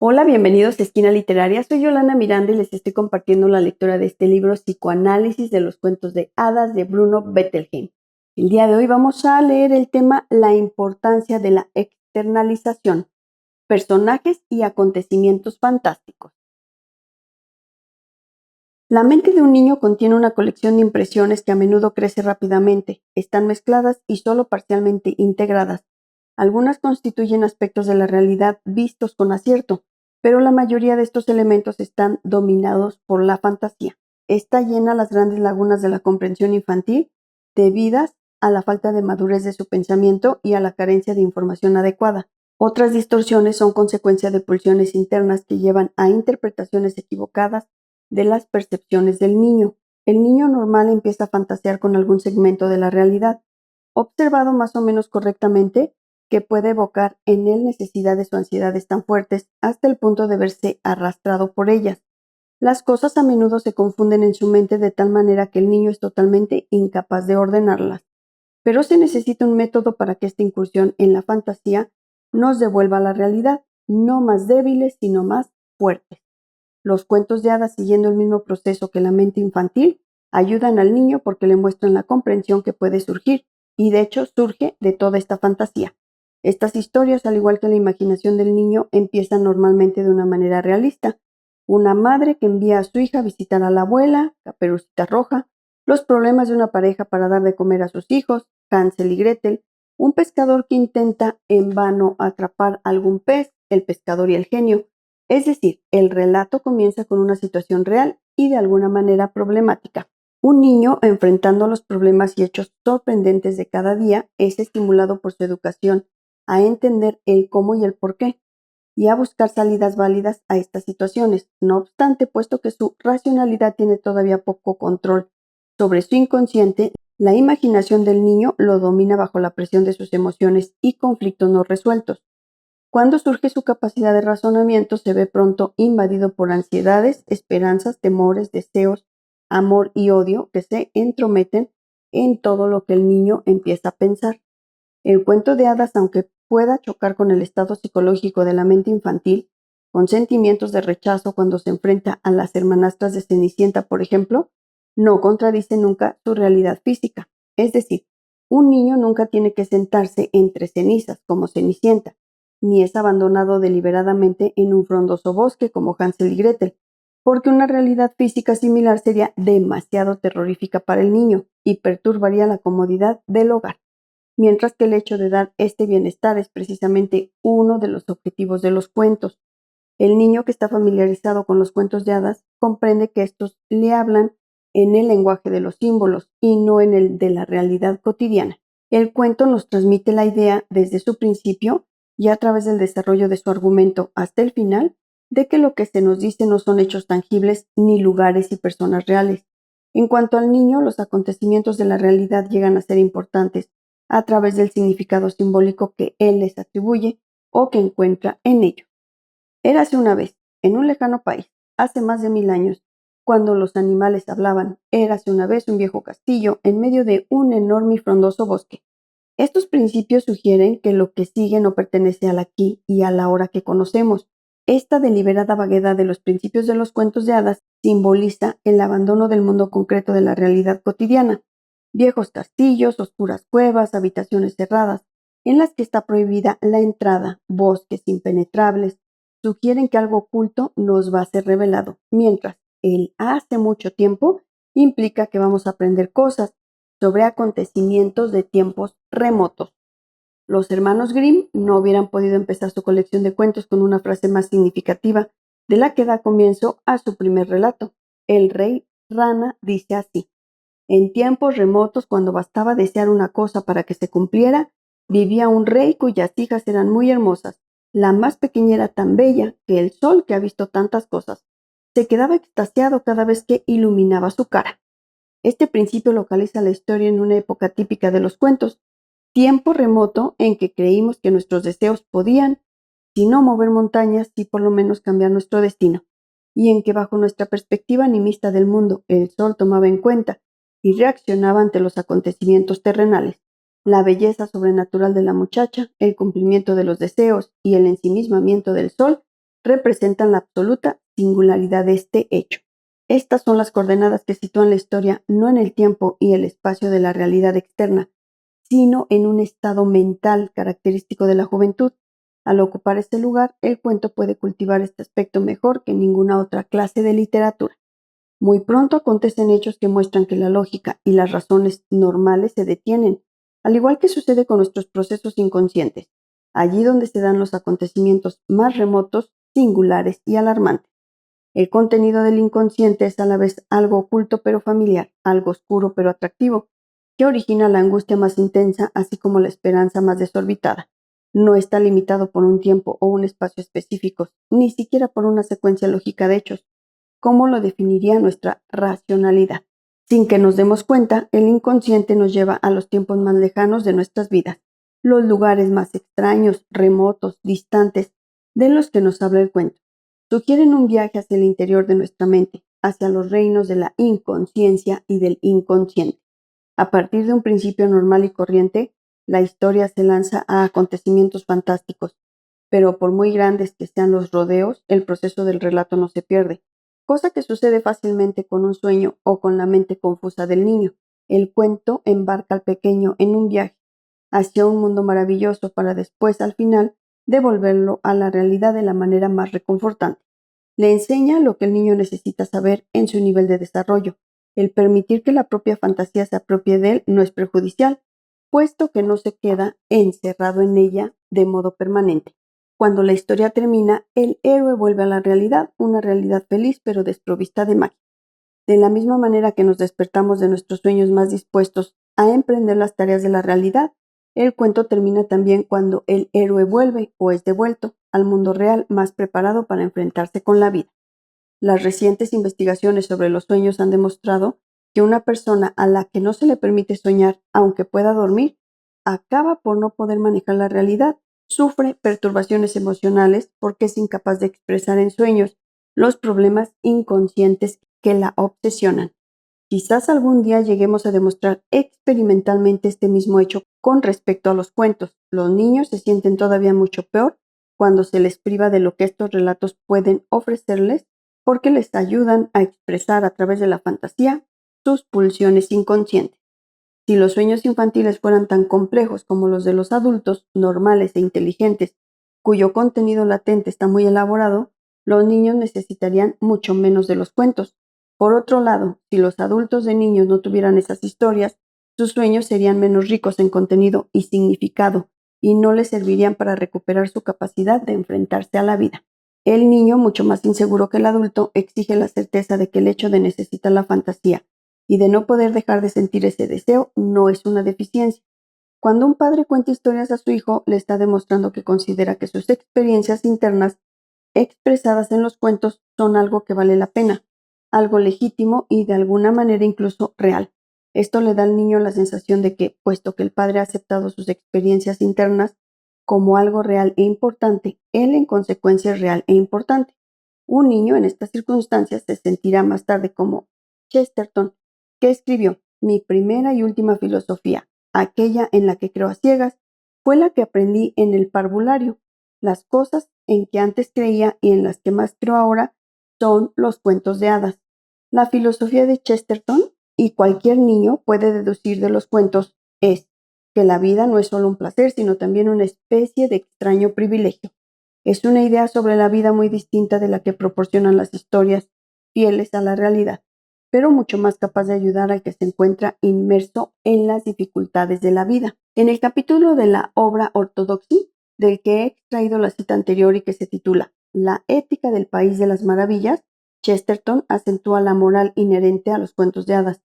Hola, bienvenidos a Esquina Literaria. Soy Yolanda Miranda y les estoy compartiendo la lectura de este libro Psicoanálisis de los cuentos de hadas de Bruno Bettelheim. El día de hoy vamos a leer el tema La importancia de la externalización, personajes y acontecimientos fantásticos. La mente de un niño contiene una colección de impresiones que a menudo crece rápidamente, están mezcladas y solo parcialmente integradas. Algunas constituyen aspectos de la realidad vistos con acierto, pero la mayoría de estos elementos están dominados por la fantasía. Esta llena las grandes lagunas de la comprensión infantil debidas a la falta de madurez de su pensamiento y a la carencia de información adecuada. Otras distorsiones son consecuencia de pulsiones internas que llevan a interpretaciones equivocadas de las percepciones del niño. El niño normal empieza a fantasear con algún segmento de la realidad, observado más o menos correctamente, que puede evocar en él necesidades o ansiedades tan fuertes hasta el punto de verse arrastrado por ellas. Las cosas a menudo se confunden en su mente de tal manera que el niño es totalmente incapaz de ordenarlas. Pero se necesita un método para que esta incursión en la fantasía nos devuelva a la realidad, no más débiles, sino más fuertes. Los cuentos de hadas, siguiendo el mismo proceso que la mente infantil, ayudan al niño porque le muestran la comprensión que puede surgir, y de hecho surge de toda esta fantasía. Estas historias, al igual que la imaginación del niño, empiezan normalmente de una manera realista. Una madre que envía a su hija a visitar a la abuela, Caperucita Roja, los problemas de una pareja para dar de comer a sus hijos, Hansel y Gretel, un pescador que intenta en vano atrapar algún pez, el pescador y el genio. Es decir, el relato comienza con una situación real y de alguna manera problemática. Un niño, enfrentando los problemas y hechos sorprendentes de cada día, es estimulado por su educación a entender el cómo y el por qué, y a buscar salidas válidas a estas situaciones. No obstante, puesto que su racionalidad tiene todavía poco control sobre su inconsciente, la imaginación del niño lo domina bajo la presión de sus emociones y conflictos no resueltos. Cuando surge su capacidad de razonamiento, se ve pronto invadido por ansiedades, esperanzas, temores, deseos, amor y odio que se entrometen en todo lo que el niño empieza a pensar. El cuento de hadas, aunque pueda chocar con el estado psicológico de la mente infantil, con sentimientos de rechazo cuando se enfrenta a las hermanastras de Cenicienta, por ejemplo, no contradice nunca su realidad física. Es decir, un niño nunca tiene que sentarse entre cenizas como Cenicienta, ni es abandonado deliberadamente en un frondoso bosque como Hansel y Gretel, porque una realidad física similar sería demasiado terrorífica para el niño y perturbaría la comodidad del hogar. Mientras que el hecho de dar este bienestar es precisamente uno de los objetivos de los cuentos. El niño que está familiarizado con los cuentos de hadas comprende que estos le hablan en el lenguaje de los símbolos y no en el de la realidad cotidiana. El cuento nos transmite la idea desde su principio y a través del desarrollo de su argumento hasta el final de que lo que se nos dice no son hechos tangibles ni lugares y personas reales. En cuanto al niño, los acontecimientos de la realidad llegan a ser importantes a través del significado simbólico que él les atribuye o que encuentra en ello. Érase una vez, en un lejano país, hace más de 1000 años, cuando los animales hablaban, érase una vez un viejo castillo en medio de un enorme y frondoso bosque. Estos principios sugieren que lo que sigue no pertenece al aquí y a la hora que conocemos. Esta deliberada vaguedad de los principios de los cuentos de hadas simboliza el abandono del mundo concreto de la realidad cotidiana. Viejos castillos, oscuras cuevas, habitaciones cerradas, en las que está prohibida la entrada, bosques impenetrables, sugieren que algo oculto nos va a ser revelado, mientras el hace mucho tiempo implica que vamos a aprender cosas sobre acontecimientos de tiempos remotos. Los hermanos Grimm no hubieran podido empezar su colección de cuentos con una frase más significativa de la que da comienzo a su primer relato. El rey rana dice así: en tiempos remotos, cuando bastaba desear una cosa para que se cumpliera, vivía un rey cuyas hijas eran muy hermosas. La más pequeña era tan bella que el sol, que ha visto tantas cosas, se quedaba extasiado cada vez que iluminaba su cara. Este principio localiza la historia en una época típica de los cuentos, tiempo remoto en que creímos que nuestros deseos podían, si no mover montañas, sí por lo menos cambiar nuestro destino, y en que bajo nuestra perspectiva animista del mundo, el sol tomaba en cuenta y reaccionaba ante los acontecimientos terrenales. La belleza sobrenatural de la muchacha, el cumplimiento de los deseos y el ensimismamiento del sol representan la absoluta singularidad de este hecho. Estas son las coordenadas que sitúan la historia no en el tiempo y el espacio de la realidad externa, sino en un estado mental característico de la juventud. Al ocupar este lugar, el cuento puede cultivar este aspecto mejor que ninguna otra clase de literatura. Muy pronto acontecen hechos que muestran que la lógica y las razones normales se detienen, al igual que sucede con nuestros procesos inconscientes, allí donde se dan los acontecimientos más remotos, singulares y alarmantes. El contenido del inconsciente es a la vez algo oculto pero familiar, algo oscuro pero atractivo, que origina la angustia más intensa, así como la esperanza más desorbitada. No está limitado por un tiempo o un espacio específicos, ni siquiera por una secuencia lógica de hechos. ¿Cómo lo definiría nuestra racionalidad? Sin que nos demos cuenta, el inconsciente nos lleva a los tiempos más lejanos de nuestras vidas, los lugares más extraños, remotos, distantes, de los que nos habla el cuento. Sugieren un viaje hacia el interior de nuestra mente, hacia los reinos de la inconsciencia y del inconsciente. A partir de un principio normal y corriente, la historia se lanza a acontecimientos fantásticos, pero por muy grandes que sean los rodeos, el proceso del relato no se pierde, cosa que sucede fácilmente con un sueño o con la mente confusa del niño. El cuento embarca al pequeño en un viaje hacia un mundo maravilloso para después, al final, devolverlo a la realidad de la manera más reconfortante. Le enseña lo que el niño necesita saber en su nivel de desarrollo. El permitir que la propia fantasía se apropie de él no es perjudicial, puesto que no se queda encerrado en ella de modo permanente. Cuando la historia termina, el héroe vuelve a la realidad, una realidad feliz pero desprovista de magia. De la misma manera que nos despertamos de nuestros sueños más dispuestos a emprender las tareas de la realidad, el cuento termina también cuando el héroe vuelve o es devuelto al mundo real más preparado para enfrentarse con la vida. Las recientes investigaciones sobre los sueños han demostrado que una persona a la que no se le permite soñar, aunque pueda dormir, acaba por no poder manejar la realidad, sufre perturbaciones emocionales porque es incapaz de expresar en sueños los problemas inconscientes que la obsesionan. Quizás algún día lleguemos a demostrar experimentalmente este mismo hecho con respecto a los cuentos. Los niños se sienten todavía mucho peor cuando se les priva de lo que estos relatos pueden ofrecerles porque les ayudan a expresar a través de la fantasía sus pulsiones inconscientes. Si los sueños infantiles fueran tan complejos como los de los adultos, normales e inteligentes, cuyo contenido latente está muy elaborado, los niños necesitarían mucho menos de los cuentos. Por otro lado, si los adultos de niños no tuvieran esas historias, sus sueños serían menos ricos en contenido y significado, y no les servirían para recuperar su capacidad de enfrentarse a la vida. El niño, mucho más inseguro que el adulto, exige la certeza de que el hecho de necesitar la fantasía y de no poder dejar de sentir ese deseo no es una deficiencia. Cuando un padre cuenta historias a su hijo, le está demostrando que considera que sus experiencias internas expresadas en los cuentos son algo que vale la pena, algo legítimo y de alguna manera incluso real. Esto le da al niño la sensación de que, puesto que el padre ha aceptado sus experiencias internas como algo real e importante, él en consecuencia es real e importante. Un niño en estas circunstancias se sentirá más tarde como Chesterton, que escribió: mi primera y última filosofía, aquella en la que creo a ciegas, fue la que aprendí en el parvulario. Las cosas en que antes creía y en las que más creo ahora son los cuentos de hadas. La filosofía de Chesterton, y cualquier niño puede deducir de los cuentos, es que la vida no es solo un placer, sino también una especie de extraño privilegio. Es una idea sobre la vida muy distinta de la que proporcionan las historias fieles a la realidad, pero mucho más capaz de ayudar al que se encuentra inmerso en las dificultades de la vida. En el capítulo de la obra Ortodoxy, del que he extraído la cita anterior y que se titula La ética del país de las maravillas, Chesterton acentúa la moral inherente a los cuentos de hadas.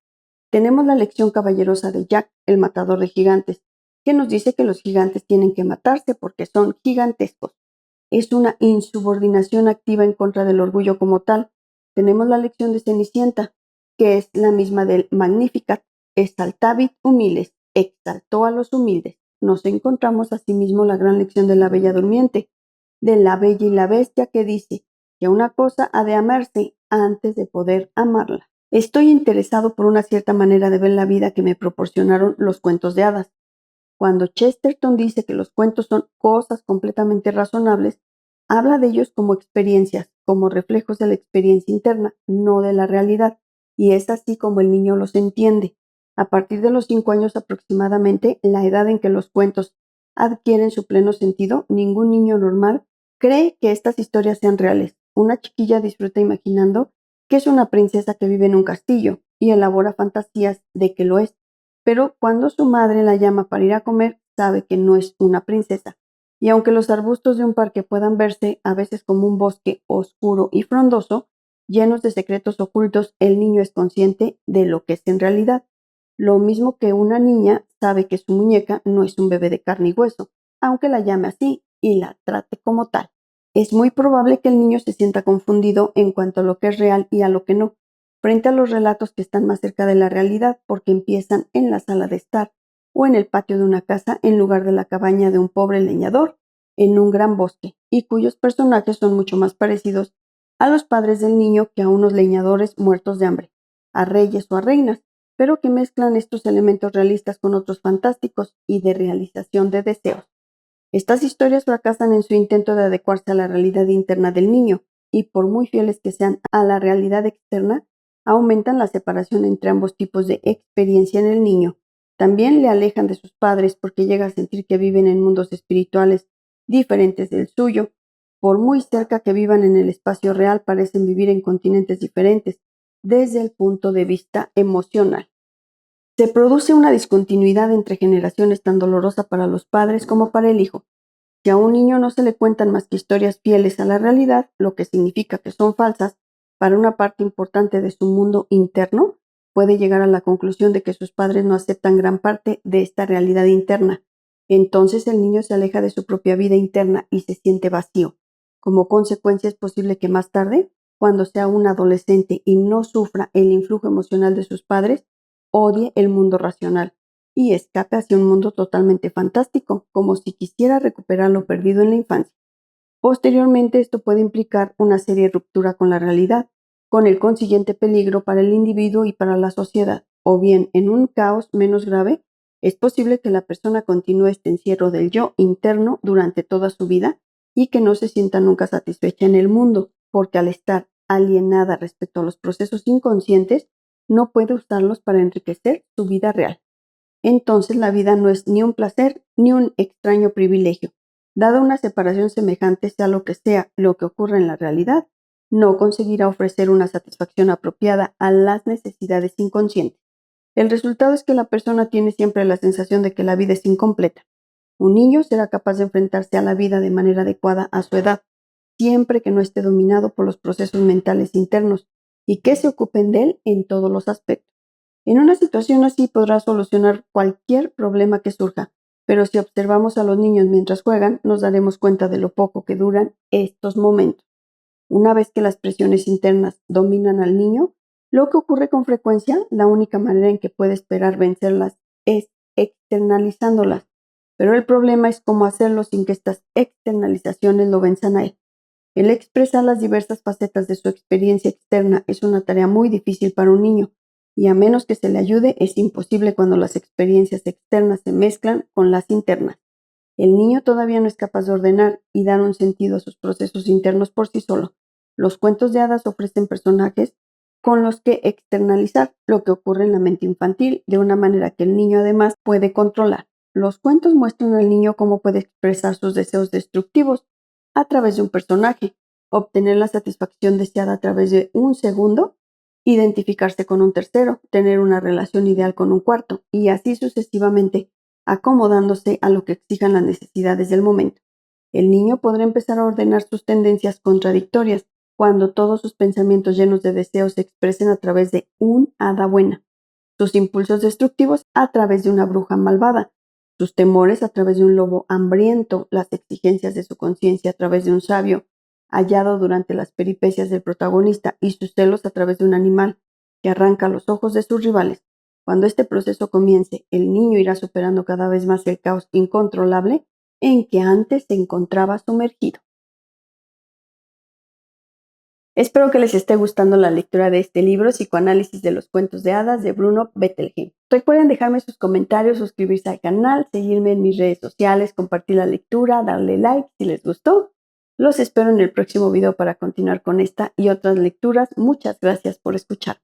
Tenemos la lección caballerosa de Jack, el matador de gigantes, que nos dice que los gigantes tienen que matarse porque son gigantescos. Es una insubordinación activa en contra del orgullo como tal. Tenemos la lección de Cenicienta, que es la misma del Magnificat, exaltavit humiles, exaltó a los humildes. Nos encontramos asimismo la gran lección de la Bella Durmiente, de la Bella y la Bestia, que dice que una cosa ha de amarse antes de poder amarla. Estoy interesado por una cierta manera de ver la vida que me proporcionaron los cuentos de hadas. Cuando Chesterton dice que los cuentos son cosas completamente razonables, Habla de ellos como experiencias, como reflejos de la experiencia interna, no de la realidad, y es así como el niño los entiende. A partir de los 5 años aproximadamente, la edad en que los cuentos adquieren su pleno sentido, ningún niño normal cree que estas historias sean reales. Una chiquilla disfruta imaginando que es una princesa que vive en un castillo y elabora fantasías de que lo es, pero cuando su madre la llama para ir a comer, sabe que no es una princesa. Y aunque los arbustos de un parque puedan verse a veces como un bosque oscuro y frondoso, llenos de secretos ocultos, el niño es consciente de lo que es en realidad. Lo mismo que una niña sabe que su muñeca no es un bebé de carne y hueso, aunque la llame así y la trate como tal. Es muy probable que el niño se sienta confundido en cuanto a lo que es real y a lo que no, frente a los relatos que están más cerca de la realidad porque empiezan en la sala de estar o en el patio de una casa en lugar de la cabaña de un pobre leñador en un gran bosque, y cuyos personajes son mucho más parecidos a los padres del niño que a unos leñadores muertos de hambre, a reyes o a reinas, pero que mezclan estos elementos realistas con otros fantásticos y de realización de deseos. Estas historias fracasan en su intento de adecuarse a la realidad interna del niño, y por muy fieles que sean a la realidad externa, aumentan la separación entre ambos tipos de experiencia en el niño. También le alejan de sus padres porque llega a sentir que viven en mundos espirituales diferentes del suyo. Por muy cerca que vivan en el espacio real, parecen vivir en continentes diferentes desde el punto de vista emocional. Se produce una discontinuidad entre generaciones tan dolorosa para los padres como para el hijo. Si a un niño no se le cuentan más que historias fieles a la realidad, lo que significa que son falsas, para una parte importante de su mundo interno, puede llegar a la conclusión de que sus padres no aceptan gran parte de esta realidad interna. Entonces el niño se aleja de su propia vida interna y se siente vacío. Como consecuencia es posible que más tarde, cuando sea un adolescente y no sufra el influjo emocional de sus padres, odie el mundo racional y escape hacia un mundo totalmente fantástico, como si quisiera recuperar lo perdido en la infancia. Posteriormente, esto puede implicar una seria ruptura con la realidad, con el consiguiente peligro para el individuo y para la sociedad, o bien, en un caos menos grave, es posible que la persona continúe este encierro del yo interno durante toda su vida y que no se sienta nunca satisfecha en el mundo, porque al estar alienada respecto a los procesos inconscientes, no puede usarlos para enriquecer su vida real. Entonces la vida no es ni un placer ni un extraño privilegio. Dada una separación semejante, sea lo que ocurra en la realidad, no conseguirá ofrecer una satisfacción apropiada a las necesidades inconscientes. El resultado es que la persona tiene siempre la sensación de que la vida es incompleta. Un niño será capaz de enfrentarse a la vida de manera adecuada a su edad, siempre que no esté dominado por los procesos mentales internos y que se ocupen de él en todos los aspectos. En una situación así podrá solucionar cualquier problema que surja, pero si observamos a los niños mientras juegan, nos daremos cuenta de lo poco que duran estos momentos. Una vez que las presiones internas dominan al niño, lo que ocurre con frecuencia, la única manera en que puede esperar vencerlas es externalizándolas. Pero el problema es cómo hacerlo sin que estas externalizaciones lo venzan a él. El expresar las diversas facetas de su experiencia externa es una tarea muy difícil para un niño, y a menos que se le ayude, es imposible cuando las experiencias externas se mezclan con las internas. El niño todavía no es capaz de ordenar y dar un sentido a sus procesos internos por sí solo. Los cuentos de hadas ofrecen personajes con los que externalizar lo que ocurre en la mente infantil de una manera que el niño además puede controlar. Los cuentos muestran al niño cómo puede expresar sus deseos destructivos a través de un personaje, obtener la satisfacción deseada a través de un segundo, identificarse con un tercero, tener una relación ideal con un cuarto y así sucesivamente, acomodándose a lo que exijan las necesidades del momento. El niño podrá empezar a ordenar sus tendencias contradictorias cuando todos sus pensamientos llenos de deseos se expresen a través de un hada buena, sus impulsos destructivos a través de una bruja malvada, sus temores a través de un lobo hambriento, las exigencias de su conciencia a través de un sabio hallado durante las peripecias del protagonista y sus celos a través de un animal que arranca los ojos de sus rivales. Cuando este proceso comience, el niño irá superando cada vez más el caos incontrolable en que antes se encontraba sumergido. Espero que les esté gustando la lectura de este libro, Psicoanálisis de los cuentos de hadas, de Bruno Bettelheim. Recuerden dejarme sus comentarios, suscribirse al canal, seguirme en mis redes sociales, compartir la lectura, darle like si les gustó. Los espero en el próximo video para continuar con esta y otras lecturas. Muchas gracias por escuchar.